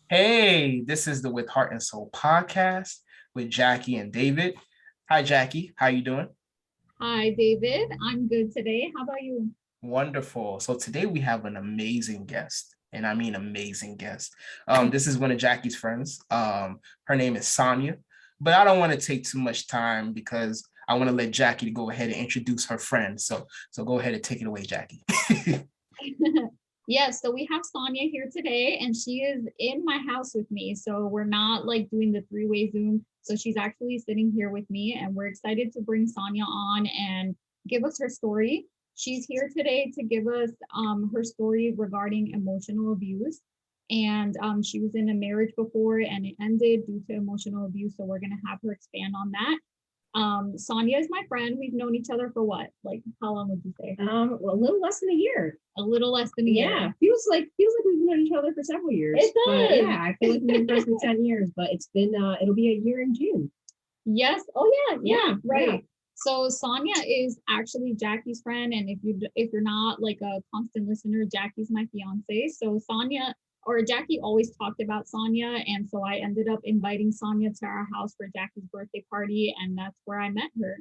Hey, this is the With Heart and Soul podcast with Jacky and David. Hi, Jacky. How you doing? Hi, David. I'm good today. How about you? Wonderful. So today we have an amazing guest, and I mean amazing guest. This is one of Jacky's friends. Her name is Sonja, but I don't want to take too much time because I want to let Jacky go ahead and introduce her friend. So go ahead and take it away, Jacky. Yes, so we have Sonja here today, and she is in my house with me. So we're not like doing the three-way Zoom. So she's actually sitting here with me, and we're excited to bring Sonja on and give us her story. She's here today to give us her story regarding emotional abuse. And she was in a marriage before and it ended due to emotional abuse. So we're going to have her expand on that. Sonja is my friend. We've known each other for what? Like, how long would you say? Well, a little less than a year. A little less than a year. Yeah, feels like we've known each other for several years. It does. But yeah, I feel like we've been friends for 10 years, but it's been it'll be a year in June. Yes. Oh yeah, right. Yeah. So Sonja is actually Jacky's friend, and if you're not like a constant listener, Jacky's my fiance. So Sonja or Jacky always talked about Sonja, and so I ended up inviting Sonja to our house for Jacky's birthday party, and that's where I met her.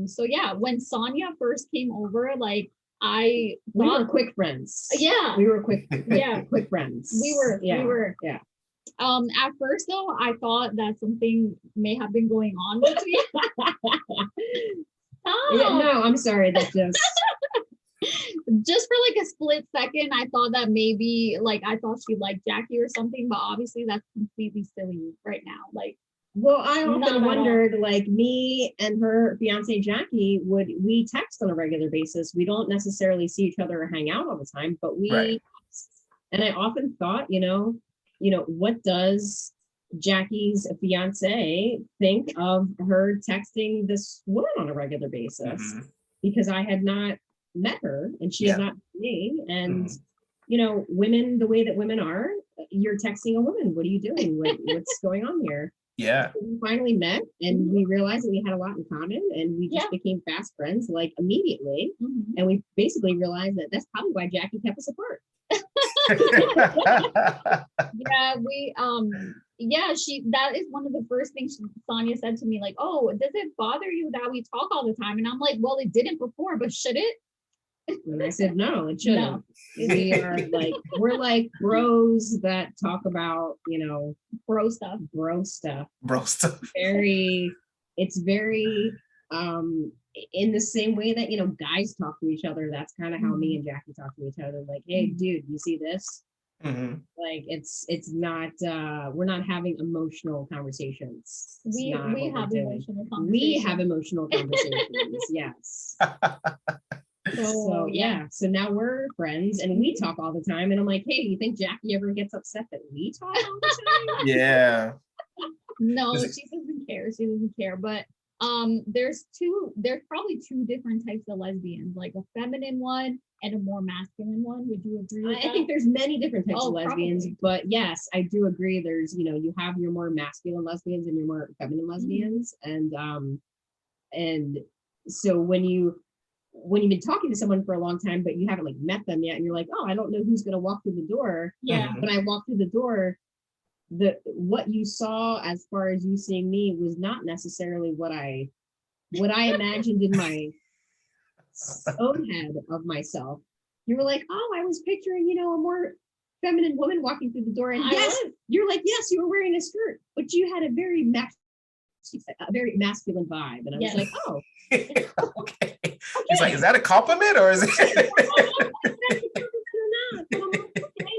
So yeah, when Sonja first came over, like we were quick friends. Yeah, we were quick friends. We were. Yeah. At first though, I thought that something may have been going on between. Yeah, no, I'm sorry. That just for like a split second, I thought that maybe like I thought she liked Jacky or something, but obviously that's completely silly right now. Like, well, I often wondered, like, me and her fiance Jacky, would we text on a regular basis? We don't necessarily see each other or hang out all the time, but we Right. And I often thought, what does Jacky's fiance think of her texting this woman on a regular basis? Mm-hmm. Because I had not met her and she had not met me. And, Mm-hmm. Women, the way that women are, you're texting a woman. What are you doing? What's going on here? Yeah. So we finally met and we realized that we had a lot in common and we just became fast friends like immediately. Mm-hmm. And we basically realized that that's probably why Jacky kept us apart. That is one of the first things Sonja said to me, like, oh, does it bother you that we talk all the time? And I'm like, well, it didn't before, but should it? And I said, no, it shouldn't. No. We're like bros that talk about, bro stuff. It's very in the same way that, guys talk to each other. That's kind of how me and Jacky talk to each other. Like, hey, dude, you see this? Mm-hmm. Like, it's not, we're not having emotional conversations. We have emotional conversations. Yes. So yeah. So now we're friends and we talk all the time. And I'm like, hey, do you think Jacky ever gets upset that we talk all the time? Yeah. No, she doesn't care. She doesn't care. But there's probably two different types of lesbians, like a feminine one and a more masculine one. Would you agree with that? I think there's many different types of lesbians, but yes, I do agree. There's, you have your more masculine lesbians and your more feminine lesbians. And so when you've been talking to someone for a long time, but you haven't like met them yet, and you're like, oh, I don't know who's going to walk through the door. Yeah. When I walked through the door, what you saw as far as you seeing me was not necessarily what I imagined in my own head of myself. You were like, oh, I was picturing, a more feminine woman walking through the door. And you're like, yes, you were wearing a skirt, but you had a very masculine vibe. And I was like, oh. Okay. He's like, is that a compliment or is it? And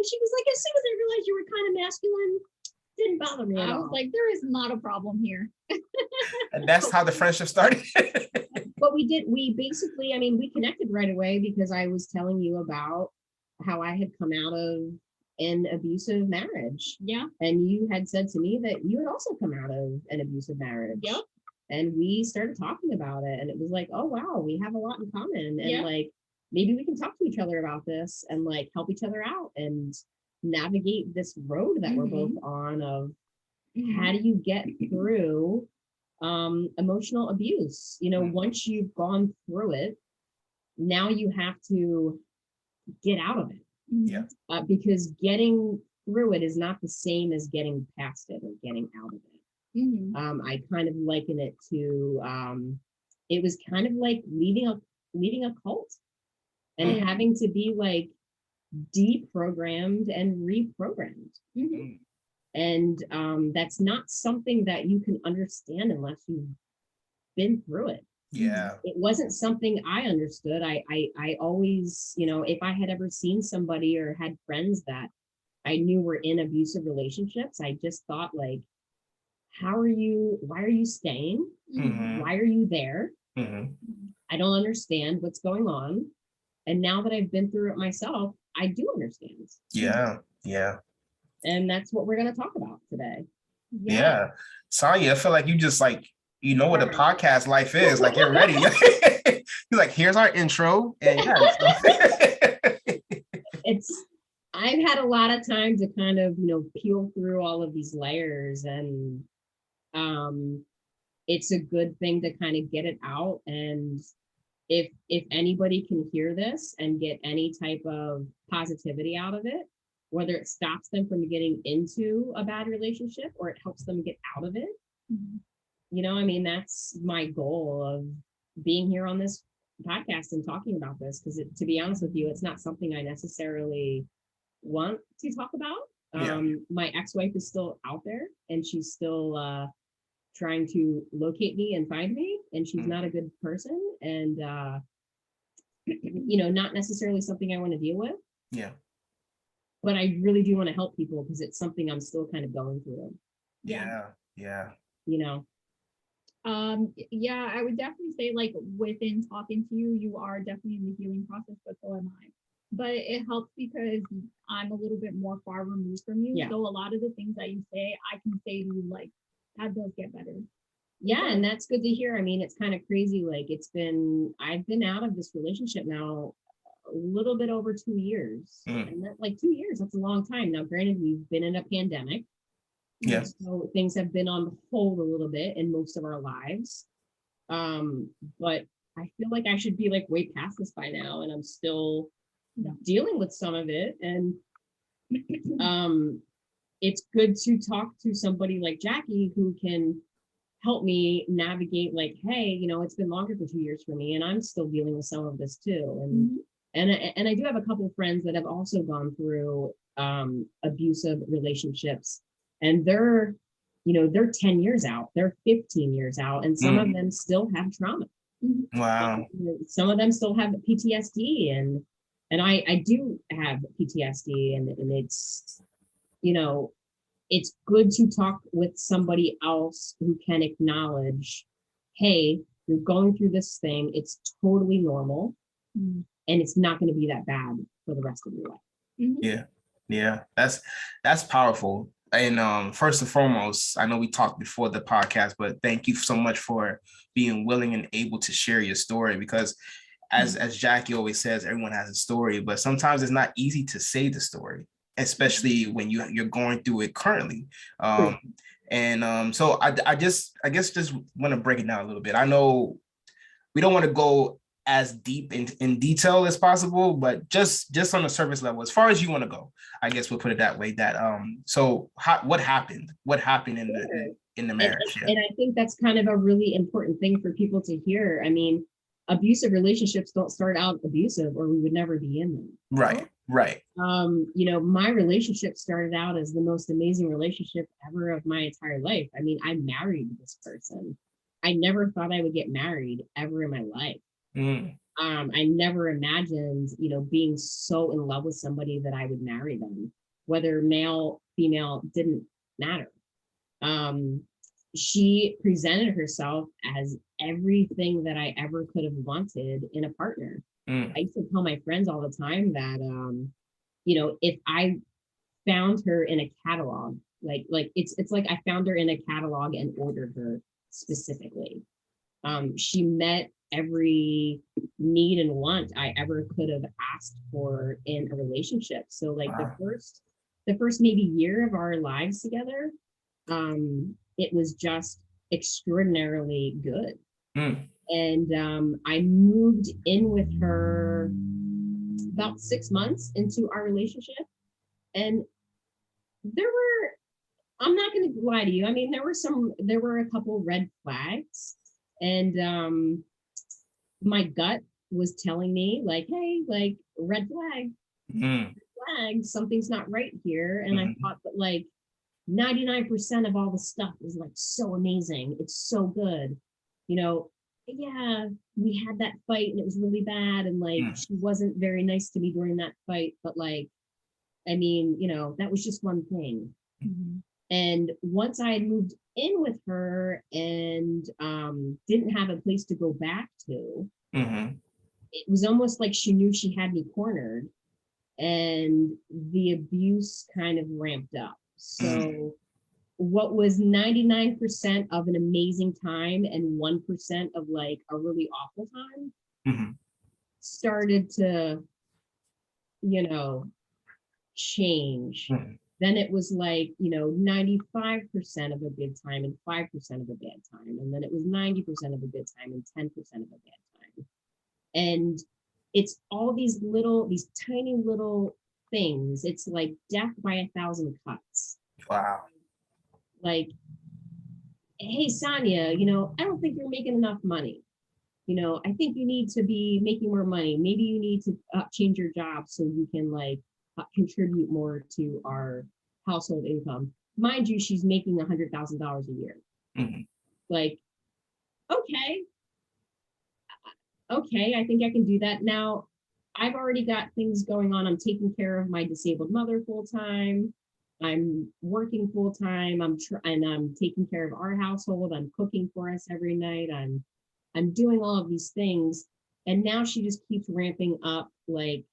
she was like, as soon as I realized you were kind of masculine, didn't bother me at all. I was like, there is not a problem here. And that's how the friendship started. But we basically, we connected right away because I was telling you about how I had come out of an abusive marriage. Yeah. And you had said to me that you had also come out of an abusive marriage. Yep. And we started talking about it and it was like, oh wow, we have a lot in common. And like, maybe we can talk to each other about this and like help each other out and navigate this road that we're both on of how do you get through emotional abuse? Once you've gone through it, now you have to get out of it. Yeah. Because getting through it is not the same as getting past it or getting out of it. I kind of liken it to it was kind of like leaving a cult and having to be like deprogrammed and reprogrammed. And that's not something that you can understand unless you've been through it. Yeah. It wasn't something I understood. I always, you know, if I had ever seen somebody or had friends that I knew were in abusive relationships, I just thought like, why are you staying? Why are you there? I don't understand what's going on. And now that I've been through it myself, I do understand. Yeah. And that's what we're going to talk about today. Yeah. Sonja, I feel like you just like, you know what a podcast life is. Like you're ready. You're like, here's our intro. And I've had a lot of time to kind of, you know, peel through all of these layers, and it's a good thing to kind of get it out. And if anybody can hear this and get any type of positivity out of it, whether it stops them from getting into a bad relationship or it helps them get out of it, you know, I mean, that's my goal of being here on this podcast and talking about this, because to be honest with you, it's not something I necessarily want to talk about. My ex-wife is still out there, and she's still trying to locate me and find me, and she's not a good person, and you know, not necessarily something I want to deal with. But I really do want to help people because it's something I'm still kind of going through. You know. Yeah, I would definitely say like within talking to you, you are definitely in the healing process, but so am I. But it helps because I'm a little bit more far removed from you. So a lot of the things that you say, I can say to you like, that does get better. Yeah, and that's good to hear. I mean, it's kind of crazy. Like I've been out of this relationship now a little bit over 2 years. And that, like 2 years, that's a long time. Now, granted, we've been in a pandemic. So things have been on hold a little bit in most of our lives. But I feel like I should be like way past this by now, and I'm still dealing with some of it. And it's good to talk to somebody like Jacky who can help me navigate like, hey, you know, it's been longer than 2 years for me, and I'm still dealing with some of this too. And I do have a couple of friends that have also gone through abusive relationships, and they're 10 years out, they're 15 years out, and some of them still have trauma. Wow. Some of them still have PTSD, and I do have PTSD, and it's, you know, it's good to talk with somebody else who can acknowledge, hey, you're going through this thing, it's totally normal, and it's not going to be that bad for the rest of your life. Yeah, that's powerful. And first and foremost, I know we talked before the podcast, but thank you so much for being willing and able to share your story, because as Jacky always says, everyone has a story, but sometimes it's not easy to say the story, especially when you're going through it currently. So I guess just want to break it down a little bit. I know we don't want to go as deep in detail as possible, but just on the surface level, as far as you want to go, I guess we'll put it that way. That what happened in the marriage? And I think that's kind of a really important thing for people to hear. I mean, abusive relationships don't start out abusive, or we would never be in them. Right. You know, my relationship started out as the most amazing relationship ever of my entire life. I mean, I married this person. I never thought I would get married ever in my life. I never imagined, you know, being so in love with somebody that I would marry them, whether male, female, didn't matter. She presented herself as everything that I ever could have wanted in a partner. I used to tell my friends all the time that, you know, if I found her in a catalog, like it's like I found her in a catalog and ordered her specifically. She met every need and want I ever could have asked for in a relationship. So like the first maybe year of our lives together, it was just extraordinarily good. And I moved in with her about 6 months into our relationship, and there were, I'm not going to lie to you. I mean, there were a couple red flags, and my gut was telling me like, hey, like red flag, something's not right here. And I thought that like 99% of all the stuff is like so amazing. It's so good. You know, yeah, we had that fight and it was really bad. And like, she wasn't very nice to me during that fight. But like, I mean, you know, that was just one thing. And once I had moved in with her and didn't have a place to go back to, it was almost like she knew she had me cornered, and the abuse kind of ramped up. So what was 99% of an amazing time and 1% of like a really awful time started to, you know, change. Then it was like, you know, 95% of a good time and 5% of a bad time. And then it was 90% of a good time and 10% of a bad time. And it's all these tiny little things. It's like death by 1,000 cuts. Wow. Like, hey, Sonja, you know, I don't think you're making enough money. You know, I think you need to be making more money. Maybe you need to change your job so you can like contribute more to our household income. Mind you, she's making $100,000 a year. Like, okay, I think I can do that. Now, I've already got things going on. I'm taking care of my disabled mother full time. I'm working full time. I'm taking care of our household. I'm cooking for us every night. I'm doing all of these things. And now she just keeps ramping up like,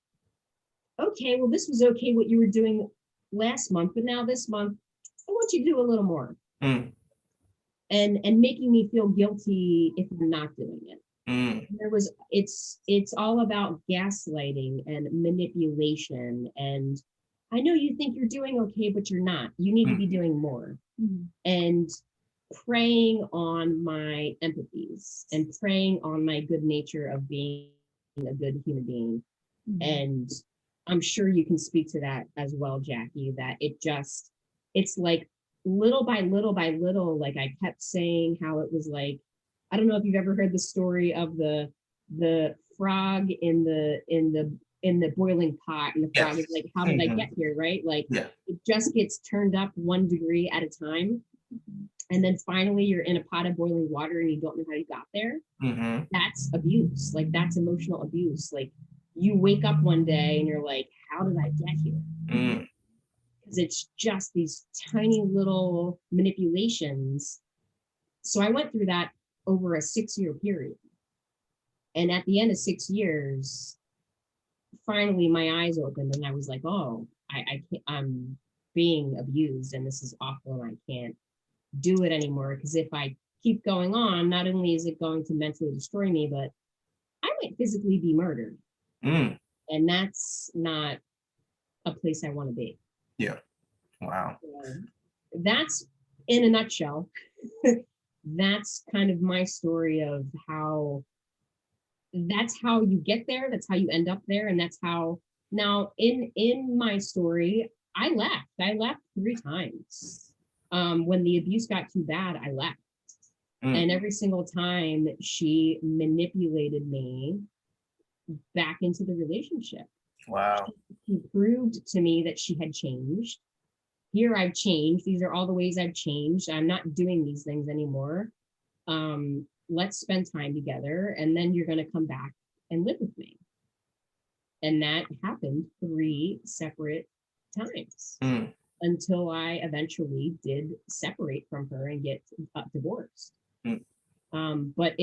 okay, well, this was okay what you were doing last month, but now this month, I want you to do a little more. And making me feel guilty if I'm not doing it. It's all about gaslighting and manipulation. And I know you think you're doing okay, but you're not. You need to be doing more. And preying on my empathies and preying on my good nature of being a good human being. And I'm sure you can speak to that as well, Jacky, that it's like little by little by little, like I kept saying how it was like, I don't know if you've ever heard the story of the frog in the boiling pot, and the frog is like, how did I get here, right? Like it just gets turned up 1 degree at a time. And then finally you're in a pot of boiling water and you don't know how you got there. That's abuse. Like that's emotional abuse. Like you wake up one day and you're like, how did I get here? Because it's just these tiny little manipulations. So I went through that over a 6-year period. And at the end of 6 years, finally my eyes opened and I was like, oh, I'm being abused and this is awful and I can't do it anymore. Because if I keep going on, not only is it going to mentally destroy me, but I might physically be murdered. And that's not a place I want to be. Yeah. Wow. That's in a nutshell. That's kind of my story of how that's how you get there. That's how you end up there. And that's how now in my story, I left 3 times. When the abuse got too bad, I left. And every single time she manipulated me back into the relationship. Wow. She proved to me that she had changed. Here I've changed. These are all the ways I've changed. I'm not doing these things anymore. Let's spend time together and then you're going to come back and live with me. And that happened 3 separate times until I eventually did separate from her and get divorced. But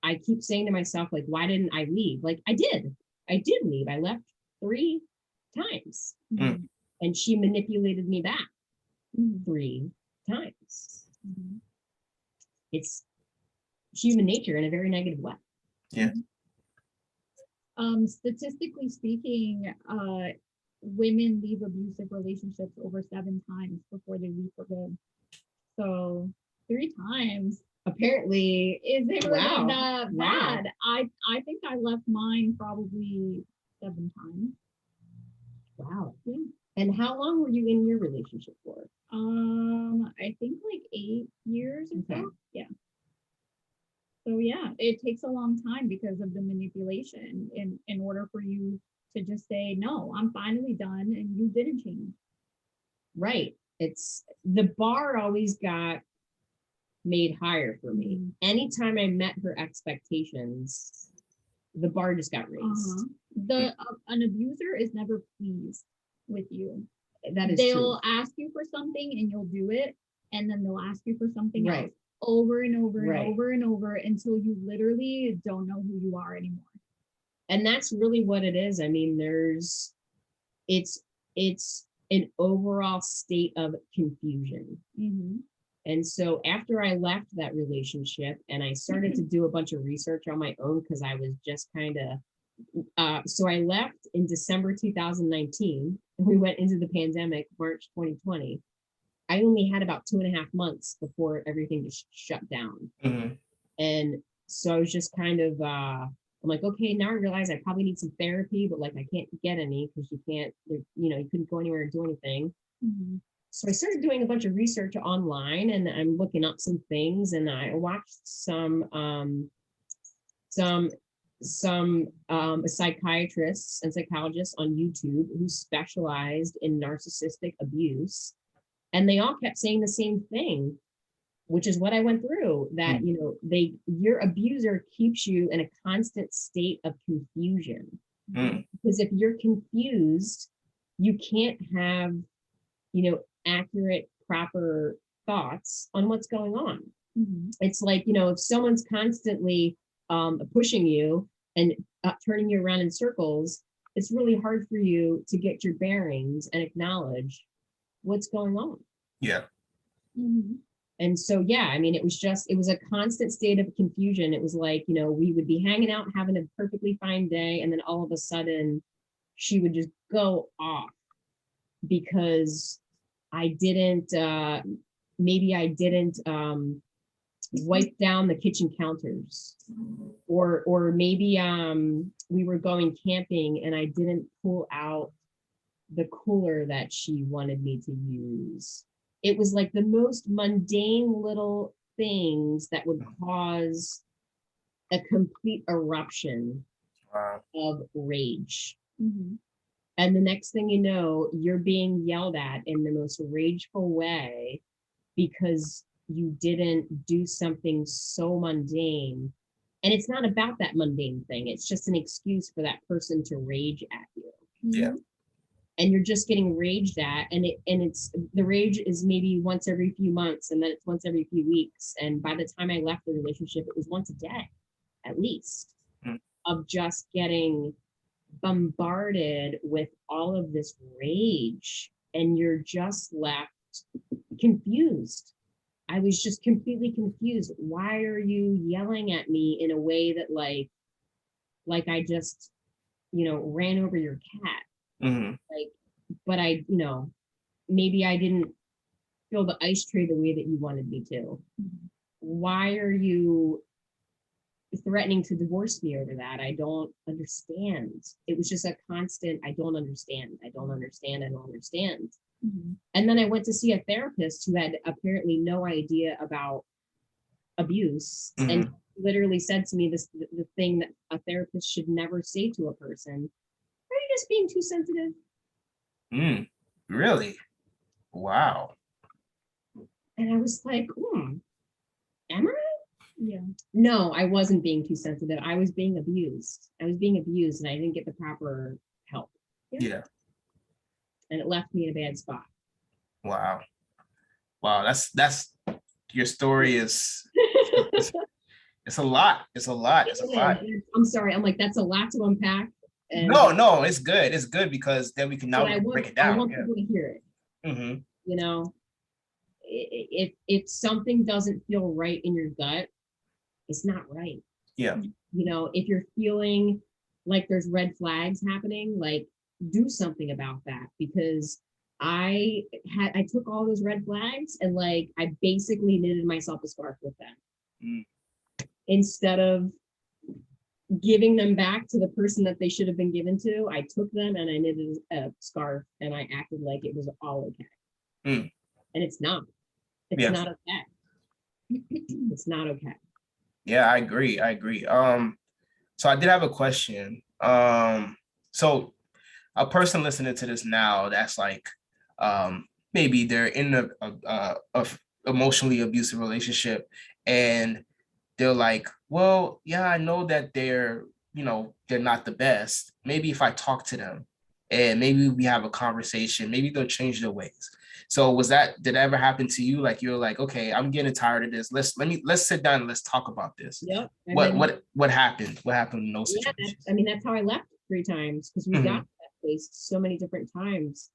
I keep saying to myself, like, why didn't I leave? Like I did leave. I left 3 times. And she manipulated me back 3 times. It's human nature in a very negative way. Yeah. Statistically speaking, women leave abusive relationships over 7 times before they leave for good. So 3 times apparently isn't really that Wow. bad. I think I left mine probably 7 times. Wow. Yeah. And how long were you in your relationship for? I think like 8 years or Okay. so. Yeah. So yeah, it takes a long time because of the manipulation in order for you to just say, no, I'm finally done and you didn't change. Right. It's the bar always got made higher for me. Mhm. Anytime I met her expectations, the bar just got raised. An abuser is never pleased with you. That is They'll true. ask you for something and you'll do it, and then they'll ask you for something Right. else over and over and Right. over and over until you literally don't know who you are anymore. And that's really what it is. I mean, it's an overall state of confusion. Mhm. And so after I left that relationship and I started to do a bunch of research on my own because I was just kind of so I left in December 2019 and we went into the pandemic March 2020. I only had about 2.5 months before everything just shut down. Mhm. And so I was just kind of I'm like, okay, now I realize I probably need some therapy, but like I can't get any because you can't, you couldn't go anywhere and do anything. Mhm. So I started doing a bunch of research online and I'm looking up some things and I watched some psychiatrists and psychologists on YouTube who specialized in narcissistic abuse. And they all kept saying the same thing, which is what I went through, that, your abuser keeps you in a constant state of confusion. Mm. Because if you're confused, you can't have, accurate, proper thoughts on what's going on. Mhm. It's like, if someone's constantly pushing you and turning you around in circles, it's really hard for you to get your bearings and acknowledge what's going on. Yeah. Mhm. And so, yeah, I mean, it was a constant state of confusion. It was like, we would be hanging out, having a perfectly fine day. And then all of a sudden she would just go off because maybe I didn't wipe down the kitchen counters, or maybe we were going camping and I didn't pull out the cooler that she wanted me to use. It was like the most mundane little things that would cause a complete eruption Wow. of rage. Mhm. And the next thing you know, you're being yelled at in the most rageful way because you didn't do something so mundane. And it's not about that mundane thing. It's just an excuse for that person to rage at you. Yeah. And you're just getting raged at, and it's the rage is maybe once every few months, and then it's once every few weeks. And by the time I left the relationship, it was once a day, at least, Mm. of just getting bombarded with all of this rage, and you're just left confused. I was just completely confused. Why are you yelling at me in a way that like I just, ran over your cat? Mhm. Like, but maybe I didn't fill the ice tray the way that you wanted me to. Why are you threatening to divorce me over that? I don't understand. It was just a constant, I don't understand. I don't understand. I don't understand. Mhm. And then I went to see a therapist who had apparently no idea about abuse, and Mhm. literally said to me the thing that a therapist should never say to a person: are you just being too sensitive? Mm. Really? Wow. And I was like, am I? Yeah. No, I wasn't being too sensitive. I was being abused. I was being abused and I didn't get the proper help. Yeah. And it left me in a bad spot. Wow. Wow. That's your story is it's a lot. It's a lot. It's a lot. I'm sorry. I'm like, that's a lot to unpack. And No, it's good. It's good because then we can but break it I down. want Yeah. people to hear it. Mm-hmm. If something doesn't feel right in your gut, it's not right. Yeah. If you're feeling like there's red flags happening, like, do something about that, because I took all those red flags and like I basically knitted myself a scarf with them Mm. instead of giving them back to the person that they should have been given to, I took them and I knitted a scarf and I acted like it was all okay. Mm. And it's not. It's Yeah. not okay. It's not okay. Yeah, I agree. So I did have a question. So a person listening to this now that's like, maybe they're in a emotionally abusive relationship, and they're like, well, yeah, I know that they're not the best. Maybe if I talk to them and maybe we have a conversation, maybe they'll change their ways. So did that ever happen to you? Like you're like, okay, I'm getting tired of this. Let's sit down and let's talk about this. Yep. What happened? What happened in those situations? That's how I left 3 times, because we got to that place so many different times.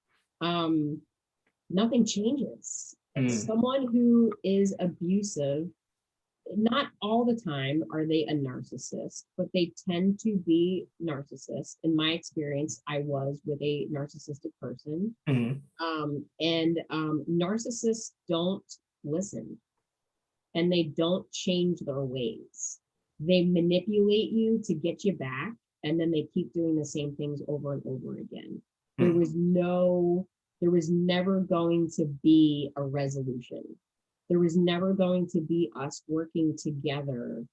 Nothing changes. Someone who is abusive, not all the time are they a narcissist, but they tend to be narcissists. In my experience, I was with a narcissistic person. Narcissists don't listen, and they don't change their ways. They manipulate you to get you back, and then they keep doing the same things over and over again. There was never going to be a resolution. There was never going to be us working together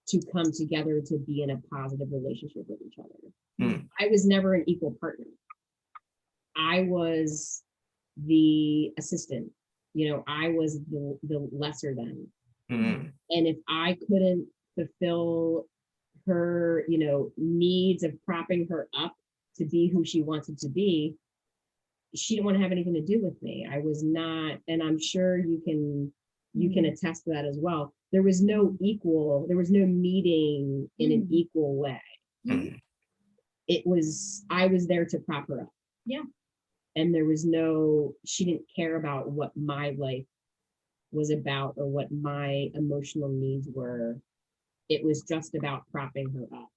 to come together to be in a positive relationship with each other. I was never an equal partner. I was the assistant. I was the lesser than. And if I couldn't fulfill her, needs of propping her up to be who she wanted to be, she didn't want to have anything to do with me. I was not, and I'm sure you can attest to that as well. There was no meeting in an equal way. I was there to prop her up. Yeah. And she didn't care about what my life was about or what my emotional needs were. It was just about propping her up.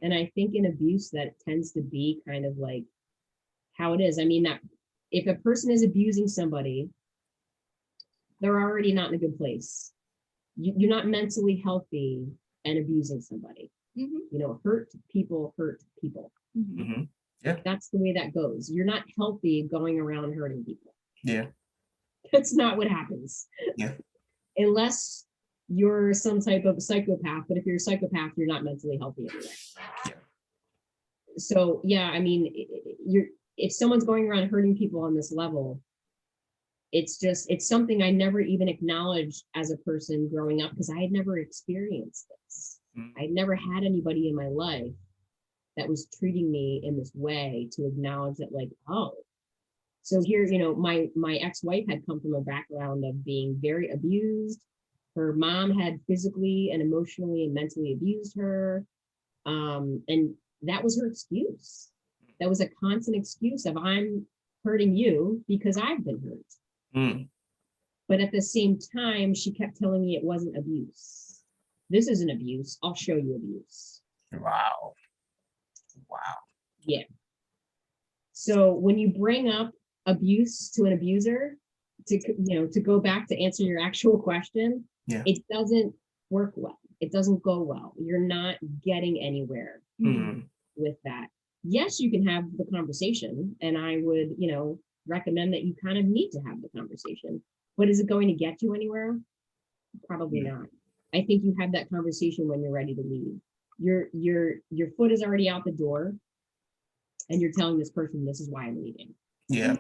And I think in abuse, that tends to be kind of like how it is. I mean, that if a person is abusing somebody, they're already not in a good place. You're not mentally healthy and abusing somebody. Hurt people hurt people. Yeah. That's the way that goes. You're not healthy going around hurting people. Yeah. That's not what happens. Yeah. Unless you're some type of psychopath, but if you're a psychopath, you're not mentally healthy anyway. Yeah. So yeah, I mean, if someone's going around hurting people on this level, it's something I never even acknowledged as a person growing up, because I had never experienced this. I'd never had anybody in my life that was treating me in this way to acknowledge that, like, oh, so here, my ex-wife had come from a background of being very abused. Her mom had physically and emotionally and mentally abused her. And that was her excuse. That was a constant excuse of, I'm hurting you because I've been hurt. But at the same time, she kept telling me it wasn't abuse. This isn't abuse. I'll show you abuse. Wow. Yeah. So when you bring up abuse to an abuser, to go back to answer your actual question, it doesn't work well. It doesn't go well. You're not getting anywhere with that. Yes, you can have the conversation, and I would, recommend that you kind of need to have the conversation. But is it going to get you anywhere? Probably not. I think you have that conversation when you're ready to leave. Your foot is already out the door, and you're telling this person, this is why I'm leaving. Yeah.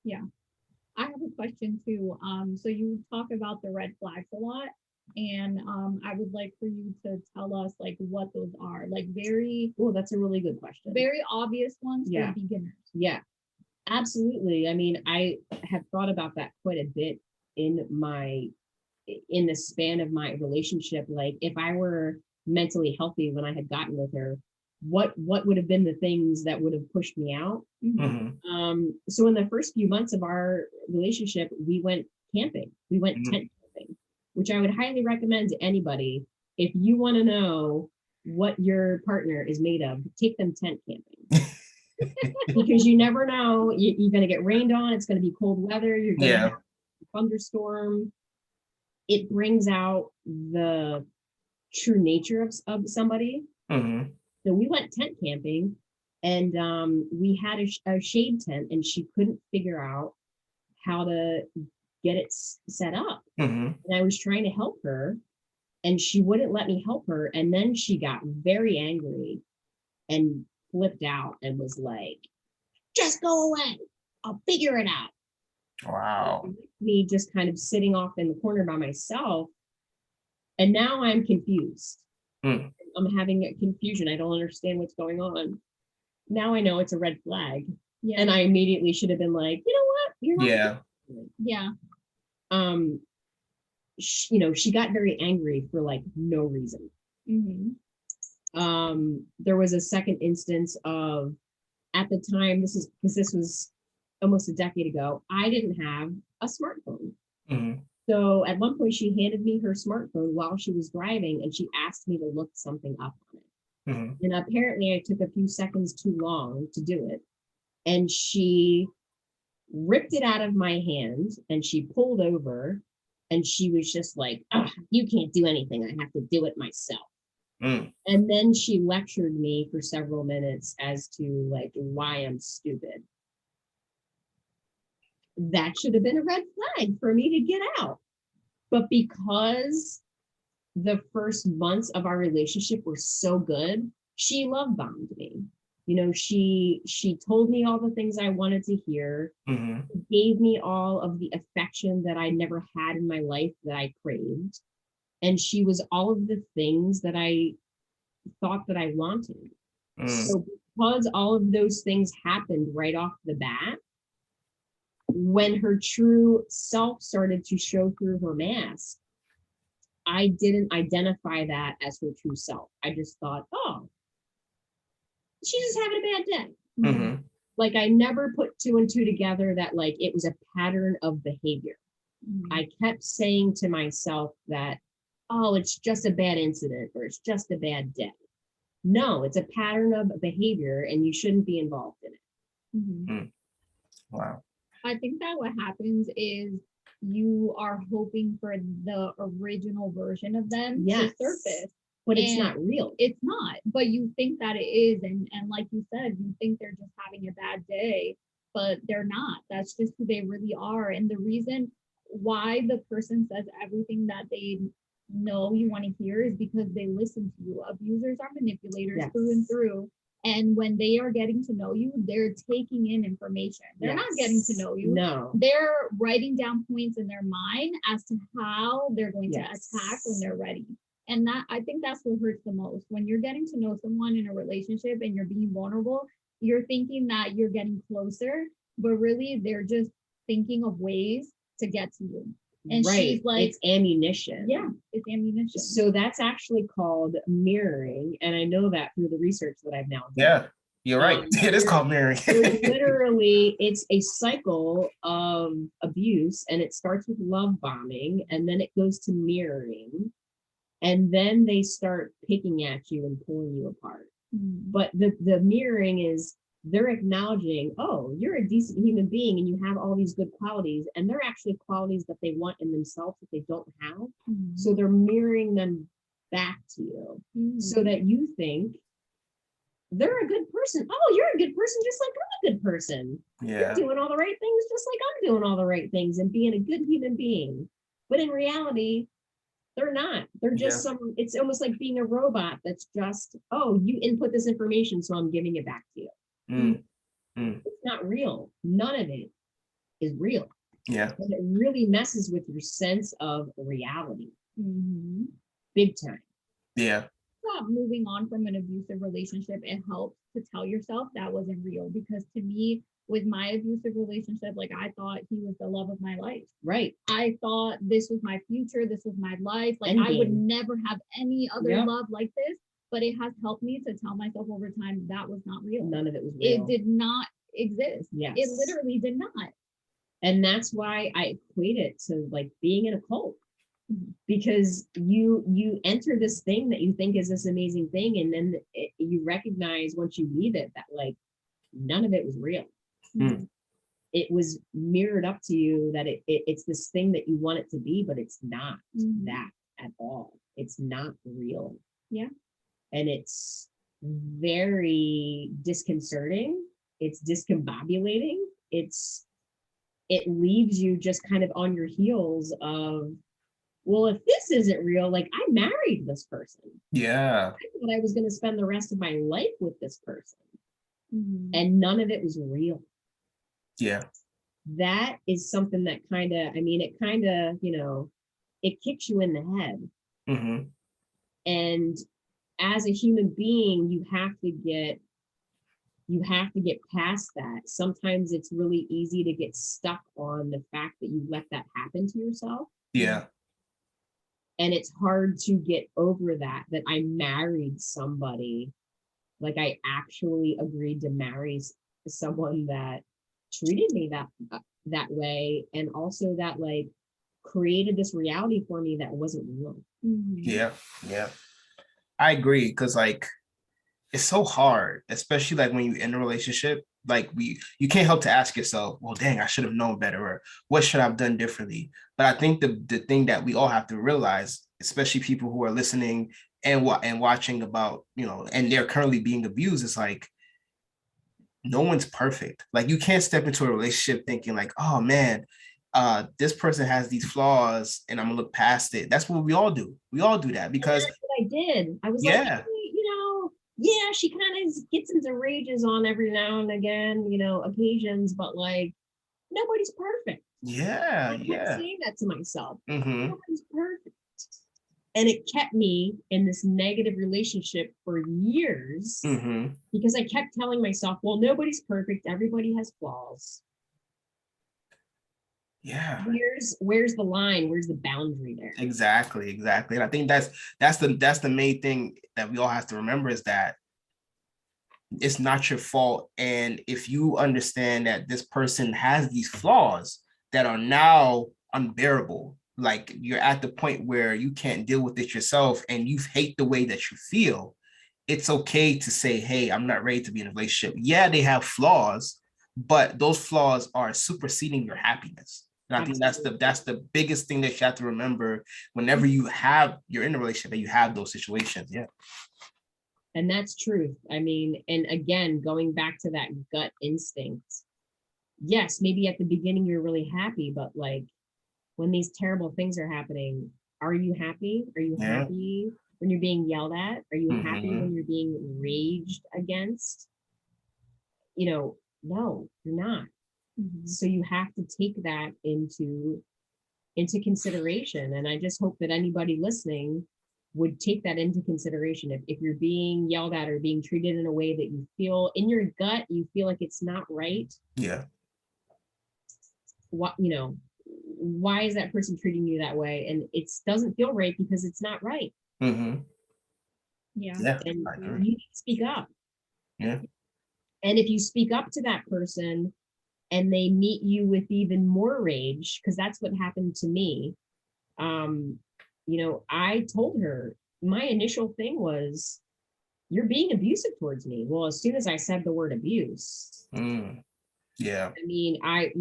Yeah. I have a question too. So you talk about the red flags a lot, and I would like for you to tell us like what those are. Like that's a really good question. Very obvious ones for beginners. Yeah, absolutely. I mean, I have thought about that quite a bit in the span of my relationship. Like, if I were mentally healthy when I had gotten with her, what would have been the things that would have pushed me out? So in the first few months of our relationship, we went camping. We went tent camping, which I would highly recommend to anybody. If you want to know what your partner is made of, take them tent camping. Because you never know, you're going to get rained on. It's going to be cold weather. You're going to have a thunderstorm. It brings out the true nature of somebody. Mm-hmm. So we went tent camping, and we had a shade tent, and she couldn't figure out how to get it set up. Mm-hmm. And I was trying to help her, and she wouldn't let me help her. And then she got very angry and flipped out and was like, just go away. I'll figure it out. Wow. Me just kind of sitting off in the corner by myself. And now I'm confused. Mm. I'm having a confusion. I don't understand what's going on. Now I know it's a red flag. Yeah. And I immediately should have been like, you know what? You're not. Yeah. Yeah. She got very angry for like no reason. Mm-hmm. There was a second instance of, at the time, this was almost a decade ago, I didn't have a smartphone. Mm-hmm. So at one point she handed me her smartphone while she was driving, and she asked me to look something up on it. Mm-hmm. And apparently I took a few seconds too long to do it. And she ripped it out of my hand, and she pulled over, and she was just like, you can't do anything. I have to do it myself. Mm. And then she lectured me for several minutes as to like why I'm stupid. That should have been a red flag for me to get out. But because the first months of our relationship were so good, she love bombed me. She told me all the things I wanted to hear, Mm-hmm. gave me all of the affection that I never had in my life that I craved. And she was all of the things that I thought that I wanted. Mm. So because all of those things happened right off the bat, when her true self started to show through her mask, I didn't identify that as her true self. I just thought, oh, she's just having a bad day. Mm-hmm. Like I never put two and two together that like it was a pattern of behavior. Mm-hmm. I kept saying to myself that, oh, it's just a bad incident or it's just a bad day. No, it's a pattern of behavior and you shouldn't be involved in it. Mm-hmm. Mm. Wow. I think that what happens is you are hoping for the original version of them to surface. But it's not real. It's not, but you think that it is. And like you said, you think they're just having a bad day, but they're not. That's just who they really are. And the reason why the person says everything that they know you want to hear is because they listen to you. Abusers are manipulators through and through. And when they are getting to know you, they're taking in information. They're not getting to know you. No. They're writing down points in their mind as to how they're going to attack when they're ready. And that, I think that's what hurts the most. When you're getting to know someone in a relationship and you're being vulnerable, you're thinking that you're getting closer, but really they're just thinking of ways to get to you. And she's like, it's ammunition. Yeah, it's ammunition. So that's actually called mirroring. And I know that through the research that I've now done. Yeah, you're right. It is called mirroring. Literally, it's a cycle of abuse, and it starts with love bombing, and then it goes to mirroring. And then they start picking at you and pulling you apart. Mm-hmm. But the mirroring is they're acknowledging, oh, you're a decent human being and you have all these good qualities. And they're actually qualities that they want in themselves that they don't have. Mm-hmm. So they're mirroring them back to you so that you think they're a good person. Oh, you're a good person just like I'm a good person. Yeah. You're doing all the right things just like I'm doing all the right things and being a good human being. But in reality, they're not. They're just it's almost like being a robot that's just, oh, you input this information, so I'm giving it back to you. It's not real. None of it is real. Yeah. And it really messes with your sense of reality. Big time. Yeah. Stop moving on from an abusive relationship. It helps to tell yourself that wasn't real, because to me, with my abusive relationship, like I thought he was the love of my life. Right. I thought this was my future. This was my life. Like I would never have any other love like this. But it has helped me to tell myself over time that was not real. None of it was real. It did not exist. Yes. It literally did not. And that's why I equate it to like being in a cult. Because you enter this thing that you think is this amazing thing, and then you recognize once you leave it that like none of it was real. It was mirrored up to you that it's this thing that you want it to be, but it's not that at all. it's not real. Yeah. And it's very disconcerting. It's discombobulating. It leaves you just kind of on your heels of, well, if this isn't real, like I married this person. Yeah. I thought I was going to spend the rest of my life with this person. Mhm. And none of it was real. Yeah. That is something that kind of, I mean, it kind of, it kicks you in the head. Mm-hmm. And as a human being, you have to get past that. Sometimes it's really easy to get stuck on the fact that you let that happen to yourself. Yeah. And it's hard to get over that I married somebody, like I actually agreed to marry someone that treated me that way, and also that like created this reality for me that wasn't real. Mhm. Yeah. Yeah. I agree, because like it's so hard, especially like when you're in a relationship. Like you can't help to ask yourself, well, dang, I should have known better, or what should I have done differently? But I think the thing that we all have to realize, especially people who are listening and watching about, and they're currently being abused, is like no one's perfect. Like you can't step into a relationship thinking like, oh man, this person has these flaws and I'm gonna look past it. That's what we all do. We all do that because That's what I did. I was like, yeah, hey, yeah, she kind of gets into rages on every now and again, occasions, but like nobody's perfect. yeah, I kept yeah. saying that to myself. Mm-hmm. Nobody's perfect. And it kept me in this negative relationship for years Mm-hmm. because I kept telling myself, well, nobody's perfect. Everybody has flaws. Yeah. Where's the line? Where's the boundary there? Exactly. And I think that's the main thing that we all have to remember, is that it's not your fault. And if you understand that this person has these flaws that are now unbearable, like you're at the point where you can't deal with it yourself and you hate the way that you feel, it's okay to say, hey, I'm not ready to be in a relationship. Yeah, they have flaws, but those flaws are superseding your happiness. And I think that's the biggest thing that you have to remember whenever you're in a relationship and you have those situations. Yeah. And that's truth. I mean, and again, going back to that gut instinct, yes, maybe at the beginning you're really happy, but like when these terrible things are happening, are you happy? Are you Yeah. happy when you're being yelled at? Are you happy Mm-hmm. when you're being raged against? No, you're not. Mhm. So you have to take that into consideration. And I just hope that anybody listening would take that into consideration. If you're being yelled at or being treated in a way that you feel in your gut, you feel like it's not right. Yeah. What, why is that person treating you that way? And it doesn't feel right because it's not right. Mm-hmm. Yeah. Yeah. And I you agree. need to speak up. Yeah. And if you speak up to that person and they meet you with even more rage, because that's what happened to me. I told her, my initial thing was, you're being abusive towards me. Well, as soon as I said the word abuse, Yeah. I mean, I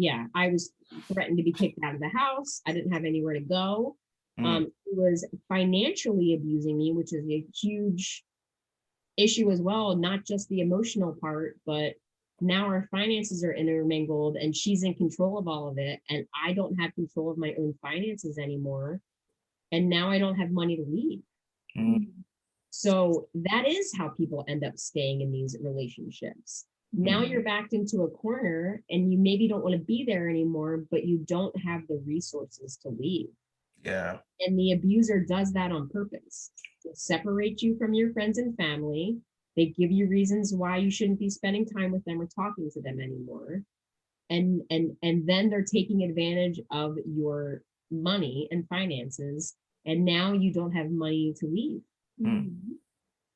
was threatened to be kicked out of the house. I didn't have anywhere to go. He was financially abusing me, which is a huge issue as well, not just the emotional part, but now our finances are intermingled and she's in control of all of it. And I don't have control of my own finances anymore. And now I don't have money to leave. Mm. So that is how people end up staying in these relationships. Now you're backed into a corner and you maybe don't want to be there anymore, but you don't have the resources to leave. Yeah. And the abuser does that on purpose. They separate you from your friends and family. They give you reasons why you shouldn't be spending time with them or talking to them anymore. And then they're taking advantage of your money and finances. And now you don't have money to leave. Mhm.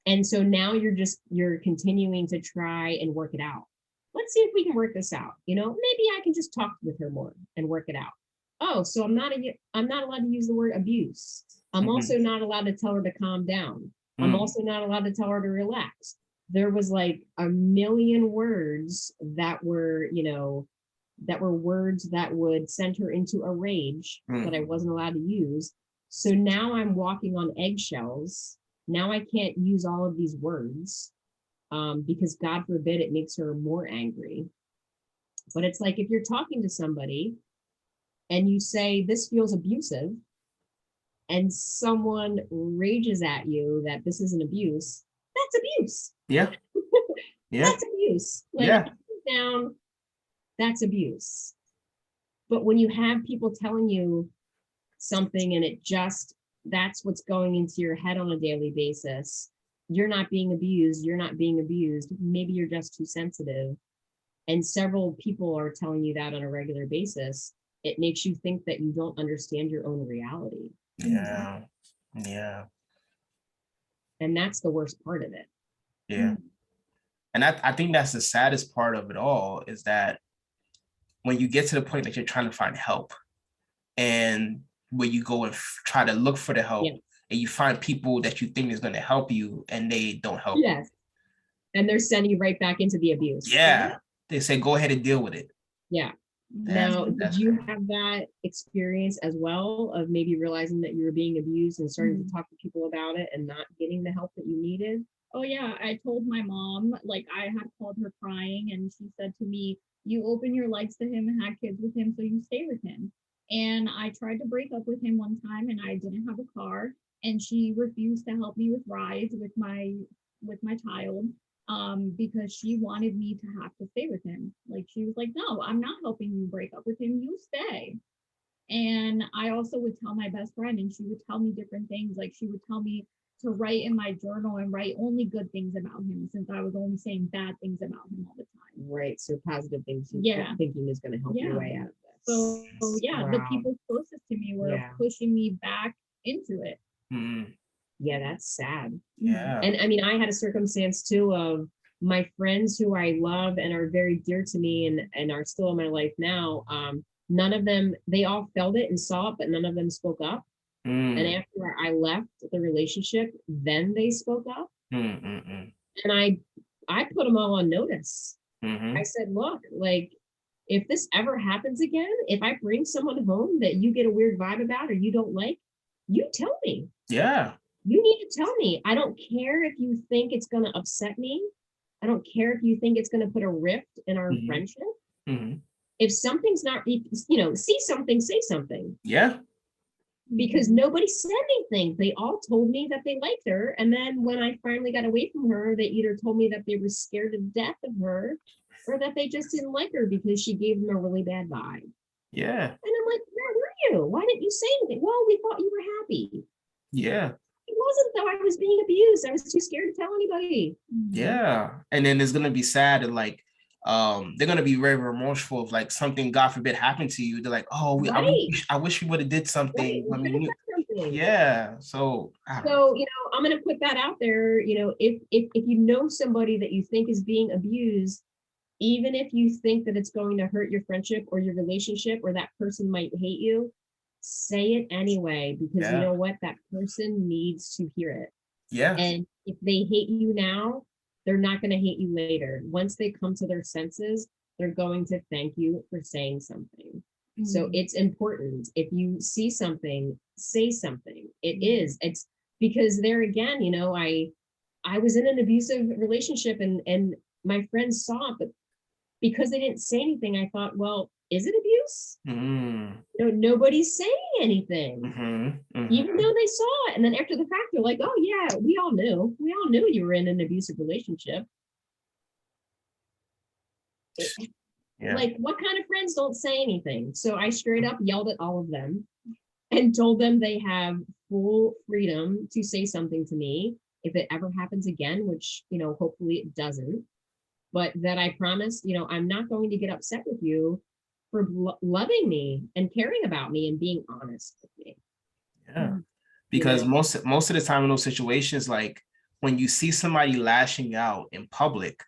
And so now you're continuing to try and work it out. Let's see if we can work this out. Maybe I can just talk with her more and work it out. Oh, so I'm not allowed to use the word abuse. I'm also not allowed to tell her to calm down. I'm also not allowed to tell her to relax. There was like a million words that were words that would send her into a rage that I wasn't allowed to use. So now I'm walking on eggshells. Now I can't use all of these words because God forbid it makes her more angry. But it's like if you're talking to somebody and you say, this feels abusive, and someone rages at you that this is an abuse, that's abuse. Yeah. Yeah. That's abuse. Like, Yeah. down, that's abuse. But when you have people telling you something and it just, that's what's going into your head on a daily basis, you're not being abused, you're not being abused, maybe you're just too sensitive. And several people are telling you that on a regular basis, it makes you think that you don't understand your own reality. Yeah. Yeah. And that's the worst part of it. Yeah. And I think that's the saddest part of it all, is that when you get to the point that you're trying to find help, and when you go and try to look for the help, Yeah. and you find people that you think is going to help you and they don't help. Yes. And they're sending you right back into the abuse. Yeah. They say, go ahead and deal with it. Yeah. That's Did you have that experience as well of maybe realizing that you were being abused and starting to talk to people about it and not getting the help that you needed? Oh yeah, I told my mom, like I had called her crying and she said to me, you open your lights to him and had kids with him, so you stay with him. And I tried to break up with him one time and I didn't have a car and she refused to help me with rides with my child because she wanted me to have to stay with him. Like she was like, no, I'm not helping you break up with him, you stay. And I also would tell my best friend and she would tell me different things. Like she would tell me to write in my journal and write only good things about him, since I was only saying bad things about him all the time. Right. So positive things you thinking is going to help your way out of this. So yeah, the people closest to me were pushing me back into it. Yeah, that's sad. Yeah. And I mean, I had a circumstance too of my friends who I love and are very dear to me and are still in my life now. None of them, they all felt it and saw it, but none of them spoke up. And after I left the relationship, then they spoke up. And I put them all on notice. I said, look, like, if this ever happens again, if I bring someone home that you get a weird vibe about or you don't like, you tell me. Yeah. You need to tell me. I don't care if you think it's going to upset me. I don't care if you think it's going to put a rift in our friendship. If something's not, see something, say something. Yeah. Because nobody said anything. They all told me that they liked her. And then when I finally got away from her, they either told me that they were scared to death of her or that they just didn't like her because she gave them a really bad vibe. Yeah. And I'm like, where were you? Why didn't you say anything? Well, we thought you were happy. Yeah. It wasn't though. I was being abused. I was too scared to tell anybody. Yeah. And then it's gonna be sad and like they're gonna be very remorseful if like something, God forbid, happened to you. They're like, oh, I wish we would have did something. Right. I mean, yeah. So I'm gonna put that out there. If you know somebody that you think is being abused, even if you think that it's going to hurt your friendship or your relationship or that person might hate you, say it anyway, because you know what? That person needs to hear it. Yeah. And if they hate you now, they're not going to hate you later. Once they come to their senses, they're going to thank you for saying something. So it's important. If you see something, say something. It's because there again, I was in an abusive relationship and my friends saw it, but because they didn't say anything, I thought, well, is it abuse? Nobody's saying anything, even though they saw it. And then after the fact, they're like, oh yeah, we all knew you were in an abusive relationship. Like, what kind of friends don't say anything? So I straight up yelled at all of them and told them they have full freedom to say something to me if it ever happens again, which, hopefully it doesn't. But that I promised, I'm not going to get upset with you for loving me and caring about me and being honest with me. Yeah. Because most of the time in those situations, like when you see somebody lashing out in public,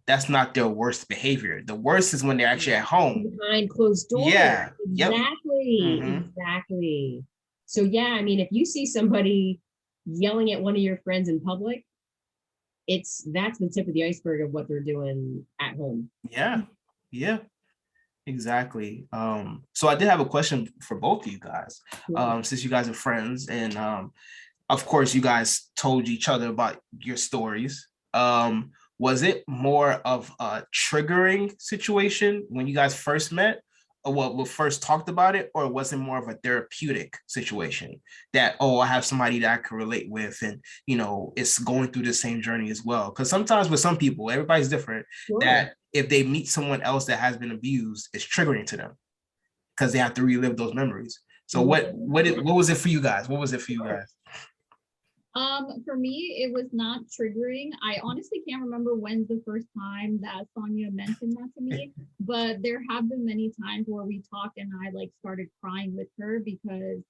that's not their worst behavior. The worst is when they're actually at home. Behind closed doors. Yeah. Exactly. Exactly. So yeah, I mean, if you see somebody yelling at one of your friends in public, that's the tip of the iceberg of what they're doing at home. Yeah. Yeah. Exactly. So I did have a question for both of you guys. Since you guys are friends, and of course you guys told each other about your stories. Was it more of a triggering situation when you guys first met, or what we first talked about it, or was it more of a therapeutic situation that, oh, I have somebody that I can relate with, and it's going through the same journey as well? Because sometimes with some people, everybody's different, Sure. that if they meet someone else that has been abused, it's triggering to them because they have to relive those memories. So what was it for you guys? What was it for you guys? For me, it was not triggering. I honestly can't remember when's the first time that Sonja mentioned that to me, but there have been many times where we talked and I like started crying with her because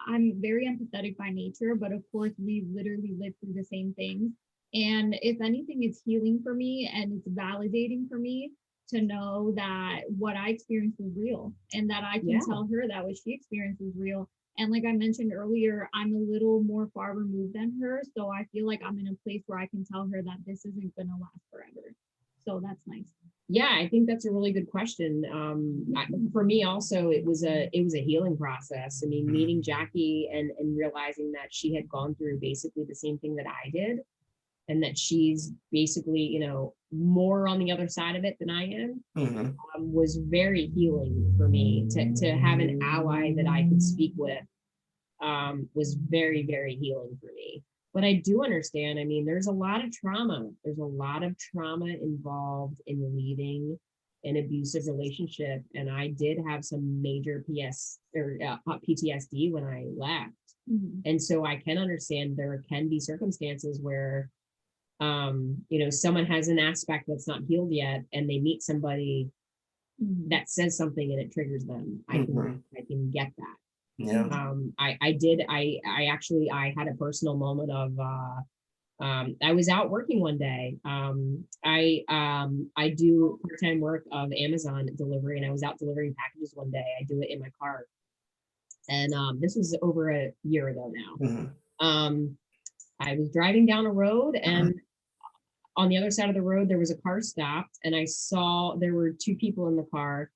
I'm very empathetic by nature, but of course we literally lived through the same things. And if anything, it's healing for me and it's validating for me to know that what I experienced was real and that I can tell her that what she experienced was real. And like I mentioned earlier, I'm a little more far removed than her. So I feel like I'm in a place where I can tell her that this isn't going to last forever. So that's nice. Yeah, I think that's a really good question. For me also, it was a healing process. I mean, meeting Jacky and realizing that she had gone through basically the same thing that I did, and that she's basically, more on the other side of it than I am, was very healing for me. To have an ally that I could speak with was very, very healing for me. But I do understand. I mean, there's a lot of trauma. There's a lot of trauma involved in leaving an abusive relationship, and I did have some major PTSD when I left. And so I can understand there can be circumstances where someone has an aspect that's not healed yet, and they meet somebody that says something and it triggers them. I can get that. Yeah. I had a personal moment of I was out working one day. I do part-time work of Amazon delivery, and I was out delivering packages one day. I do it in my car, and this was over a year ago now. I was driving down a road, and on the other side of the road, there was a car stopped, and I saw there were two people in the car,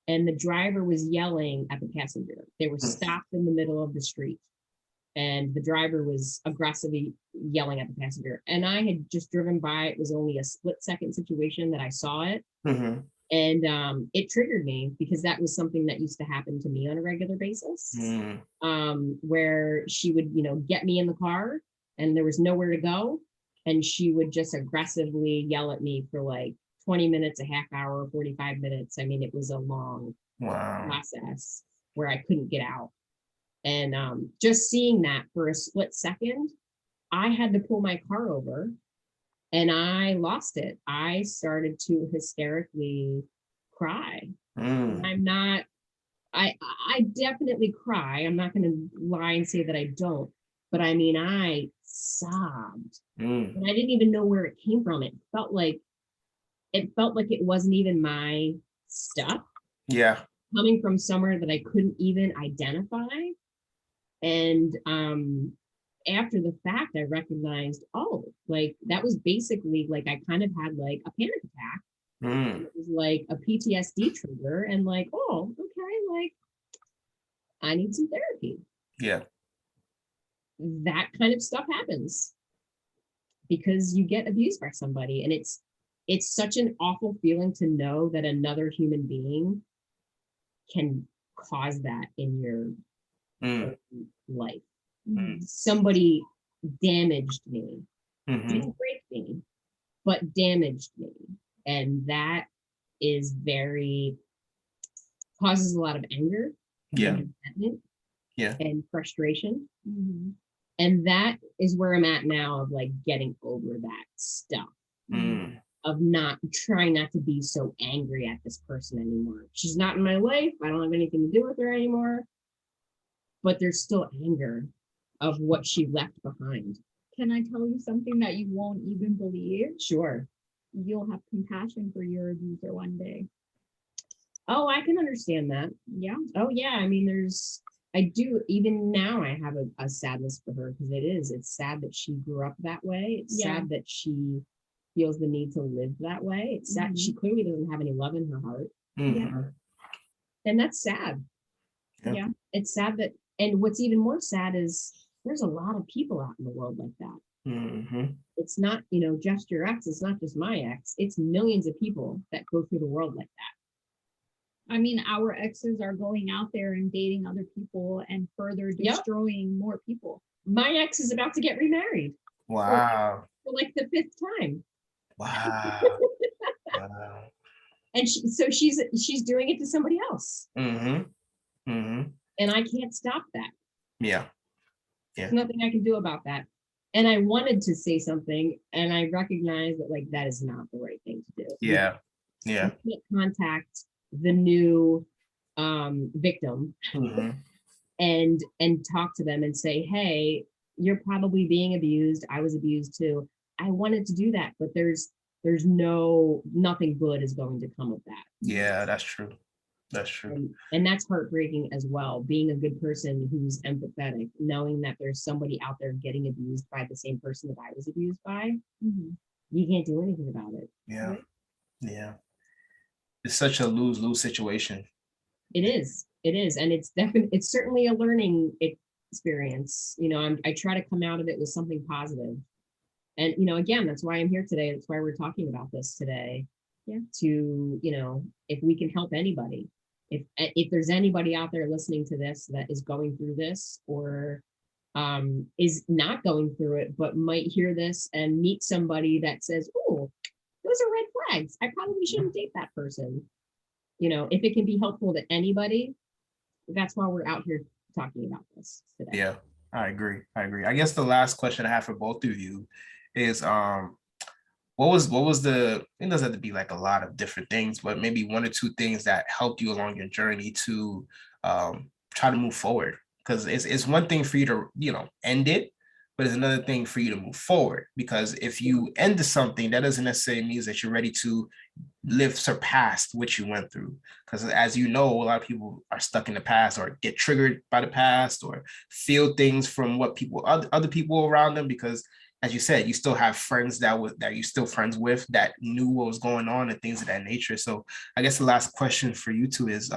and the driver was yelling at the passenger. They were stopped in the middle of the street, and the driver was aggressively yelling at the passenger. And I had just driven by. It was only a split-second situation that I saw it. And it triggered me because that was something that used to happen to me on a regular basis, where she would, get me in the car and there was nowhere to go. And she would just aggressively yell at me for like 20 minutes, a half hour, 45 minutes. I mean, it was a long process where I couldn't get out. And just seeing that for a split second, I had to pull my car over and I lost it. I started to hysterically cry. I definitely cry. I'm not going to lie and say that I don't. But I mean, I sobbed, and I didn't even know where it came from. It felt like it wasn't even my stuff. Yeah. Coming from somewhere that I couldn't even identify. And after the fact, I recognized, like that was basically like I kind of had like a panic attack. It was like a PTSD trigger, and like, oh, okay, like I need some therapy. Yeah. That kind of stuff happens because you get abused by somebody, and it's such an awful feeling to know that another human being can cause that in your life. Somebody damaged me, didn't break me, but damaged me, and that is causes a lot of anger, and resentment, and frustration. And that is where I'm at now, of like getting over that stuff, of not trying not to be so angry at this person anymore. She's not in my life. I don't have anything to do with her anymore, but there's still anger of what she left behind. Can I tell you something that you won't even believe? Sure. You'll have compassion for your abuser one day. Oh, I can understand that. Yeah. Oh, yeah. I mean, I do, even now I have a sadness for her, because it's sad that she grew up that way. It's sad that she feels the need to live that way. It's sad. She clearly doesn't have any love in her heart. Mhm. And that's sad. Yeah. It's sad that, and what's even more sad is there's a lot of people out in the world like that. Mhm. It's not, just your ex, it's not just my ex, it's millions of people that go through the world like that. I mean, our exes are going out there and dating other people and further destroying more people. My ex is about to get remarried. Wow. For like the 5th time. Wow. Wow. And she's doing it to somebody else. Mhm. Mhm. And I can't stop that. Yeah. There's nothing I can do about that. And I wanted to say something, and I recognize that like that is not the right thing to do. Yeah. Yeah. You can't contact the new victim Mhm. and talk to them and say, hey, you're probably being abused. I was abused too. I wanted to do that, but there's nothing good is going to come of that. Yeah, that's true. That's true. And that's heartbreaking as well. Being a good person who's empathetic, knowing that there's somebody out there getting abused by the same person that I was abused by, you can't do anything about it. Yeah. Right? Yeah. It's such a lose-lose situation. It is. It is. And it's certainly a learning experience. I try to come out of it with something positive. And, again, that's why I'm here today. That's why we're talking about this today. Yeah. To, if we can help anybody, if there's anybody out there listening to this that is going through this or is not going through it, but might hear this and meet somebody that says, oh, those are red flags. I probably shouldn't date that person. If it can be helpful to anybody, that's why we're out here talking about this today. Yeah, I agree. I guess the last question I have for both of you is what was the, it doesn't have to be like a lot of different things, but maybe one or two things that helped you along your journey to try to move forward, because it's one thing for you to end it, but it's another thing for you to move forward, because if you end something, that doesn't necessarily mean that you're ready to surpass what you went through, because as you know, a lot of people are stuck in the past or get triggered by the past or feel things from what other people around them, because as you said, you still have friends that you're still friends with that knew what was going on and things of that nature. So I guess the last question for you two is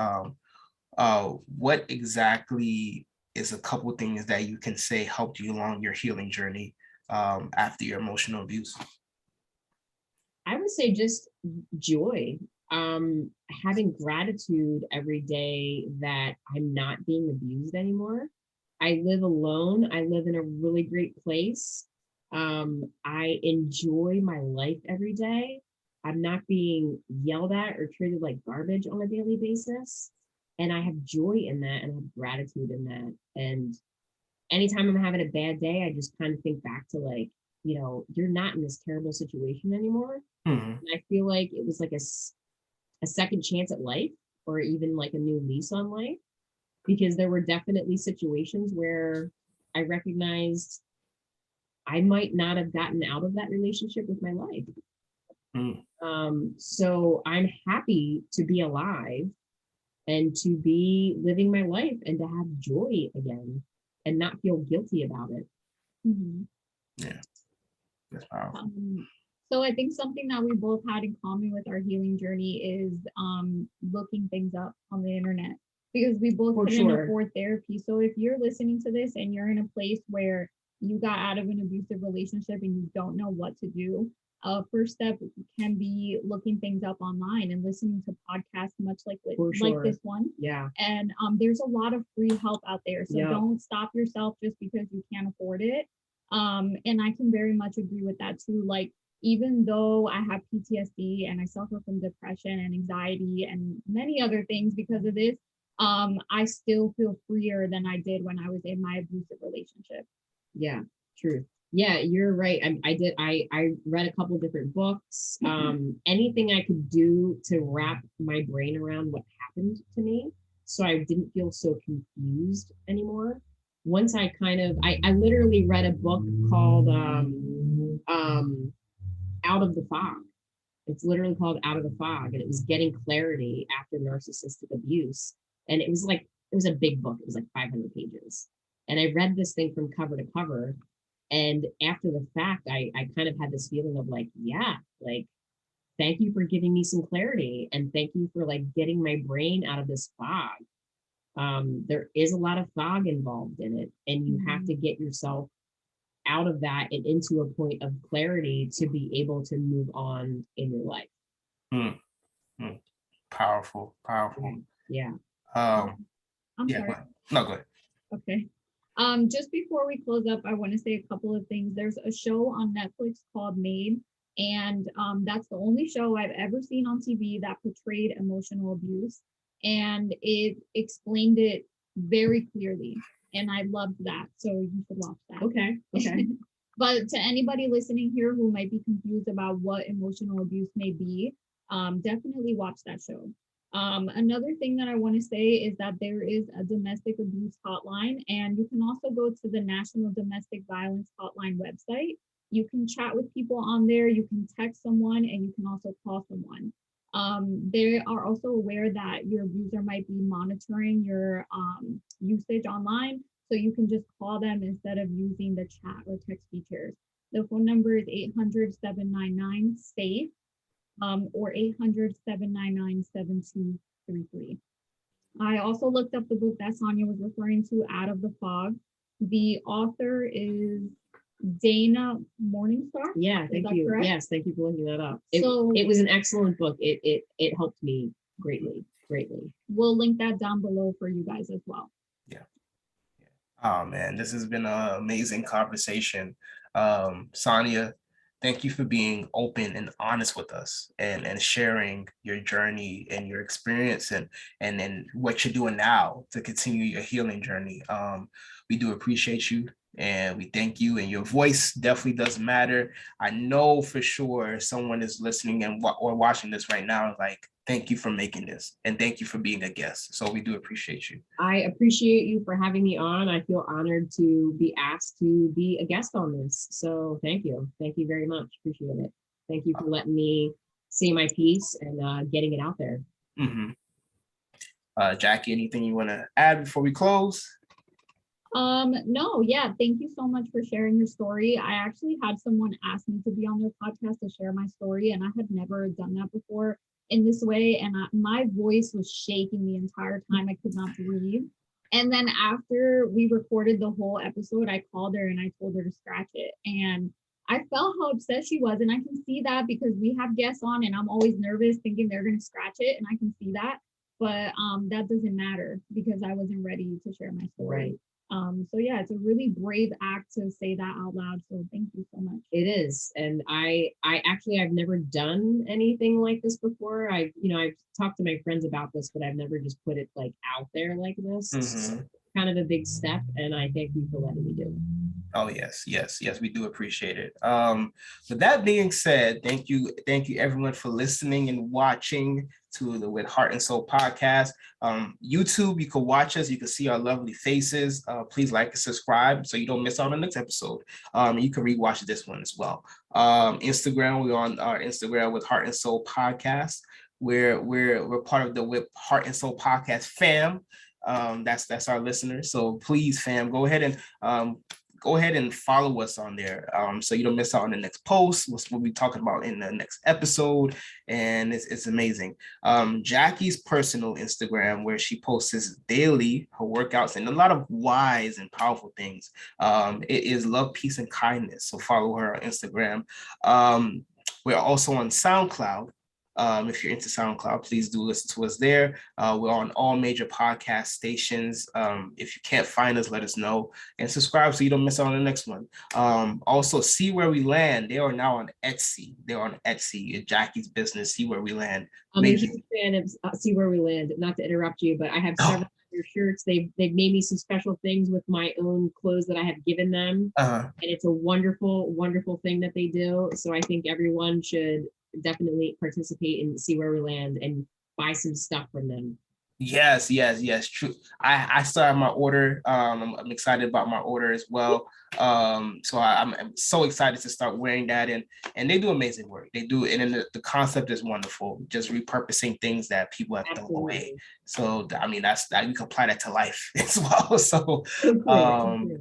what exactly is a couple things that you can say helped you along your healing journey after your emotional abuse? I would say just joy, having gratitude every day that I'm not being abused anymore. I live alone. I live in a really great place. I enjoy my life every day. I'm not being yelled at or treated like garbage on a daily basis. And I have joy in that and I have gratitude in that. And anytime I'm having a bad day, I just kind of think back to like, you're not in this terrible situation anymore. Mm-hmm. And I feel like it was like a second chance at life, or even like a new lease on life, because there were definitely situations where I recognized I might not have gotten out of that relationship with my life. So I'm happy to be alive and to be living my life and to have joy again and not feel guilty about it. Yeah, that's powerful. So I think something that we both had in common with our healing journey is looking things up on the internet, because we both couldn't afford therapy. So if you're listening to this and you're in a place where you got out of an abusive relationship and you don't know what to do, first step can be looking things up online and listening to podcasts much like this one. Yeah. And there's a lot of free help out there. So don't stop yourself just because you can't afford it. And I can very much agree with that too. Like, even though I have PTSD and I suffer from depression and anxiety and many other things because of this, I still feel freer than I did when I was in my abusive relationship. Yeah, true. Yeah, you're right. I read a couple of different books. Anything I could do to wrap my brain around what happened to me so I didn't feel so confused anymore. Once I I literally read a book called Out of the Fog. It's literally called Out of the Fog, and it was getting clarity after narcissistic abuse. And it was a big book. It was like 500 pages. And I read this thing from cover to cover. And after the fact, I kind of had this feeling of like, yeah, like thank you for giving me some clarity, and thank you for like getting my brain out of this fog. There is a lot of fog involved in it, and you have to get yourself out of that and into a point of clarity to be able to move on in your life. Powerful, powerful. Yeah. I'm yeah, sorry. go ahead. No, go ahead. Okay. Just before we close up, I want to say a couple of things. There's a show on Netflix called Made, and that's the only show I've ever seen on TV that portrayed emotional abuse, and it explained it very clearly, and I loved that. So you should watch that. Okay. Okay. But to anybody listening here who might be confused about what emotional abuse may be, definitely watch that show. Another thing that I want to say is that there is a domestic abuse hotline, and you can also go to the National Domestic Violence Hotline website. You can chat with people on there, you can text someone, and you can also call someone. They are also aware that your abuser might be monitoring your usage online, so you can just call them instead of using the chat or text features. The phone number is 800-799-SAFE. Or 800-799-7233. I also looked up the book that Sonja was referring to, Out of the Fog. The author is Dana Morningstar. Yeah, thank you. Correct? Yes, thank you for looking that up. So it was an excellent book. It helped me greatly. We'll link that down below for you guys as well. Yeah. Oh man, this has been an amazing conversation. Sonja, thank you for being open and honest with us, and sharing your journey and your experience, and what you're doing now to continue your healing journey. We do appreciate you, and we thank you, and your voice definitely does matter. I know for sure someone is listening or watching this right now, like, thank you for making this, and thank you for being a guest. So we do appreciate you. I appreciate you for having me on. I feel honored to be asked to be a guest on this. So thank you. Thank you very much. Appreciate it. Thank you for letting me say my piece and getting it out there. Mm-hmm. Jacky, anything you want to add before we close? No, yeah, thank you so much for sharing your story. I actually had someone ask me to be on their podcast to share my story, and I had never done that before in this way, and my voice was shaking the entire time. I could not breathe. And then after we recorded the whole episode, I called her and I told her to scratch it, and I felt how upset she was, and I can see that because we have guests on and I'm always nervous thinking they're going to scratch it, and I can see that. But that doesn't matter because I wasn't ready to share my story. Right. So yeah, it's a really brave act to say that out loud. So thank you so much. It is. And I actually, I've never done anything like this before. I've talked to my friends about this, but I've never just put it like out there like this. Mm-hmm. So kind of a big step. And I thank you for letting me do it. Oh, yes, we do appreciate it. With that being said, thank you everyone for listening and watching to the With Heart and Soul podcast. YouTube, you can watch us, you can see our lovely faces. Please like and subscribe so you don't miss out on the next episode. You can rewatch this one as well. Instagram, we're on our Instagram with Heart and Soul podcast. We're part of the With Heart and Soul podcast fam. That's our listeners. So please, fam, go ahead and follow us on there, so you don't miss out on the next post. We'll be talking about in the next episode, and it's amazing. Jacky's personal Instagram, where she posts daily her workouts and a lot of wise and powerful things. It is Love, Peace, and Kindness. So follow her on Instagram. We're also on SoundCloud. If you're into SoundCloud, please do listen to us there. We're on all major podcast stations. If you can't find us, let us know and subscribe so you don't miss out on the next one. Also, See Where We Land. They are now on Etsy. They're on Etsy. Jacky's business, See Where We Land. I'm a huge fan of See Where We Land. Not to interrupt you, but I have several of your shirts. They've made me some special things with my own clothes that I have given them. And it's a wonderful, wonderful thing that they do. So I think everyone should definitely participate in See Where We Land and buy some stuff from them. Yes, true. I started my order. I'm excited about my order as well. So I'm so excited to start wearing that, and they do amazing work. They do, and then the concept is wonderful. Just repurposing things that people have thrown away. So I mean, that's that you can apply that to life as well. So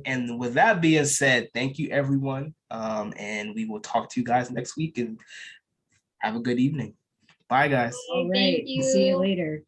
and with that being said, thank you everyone. And we will talk to you guys next week. And Have a good evening. Bye, guys. All Thank right. See you you. later.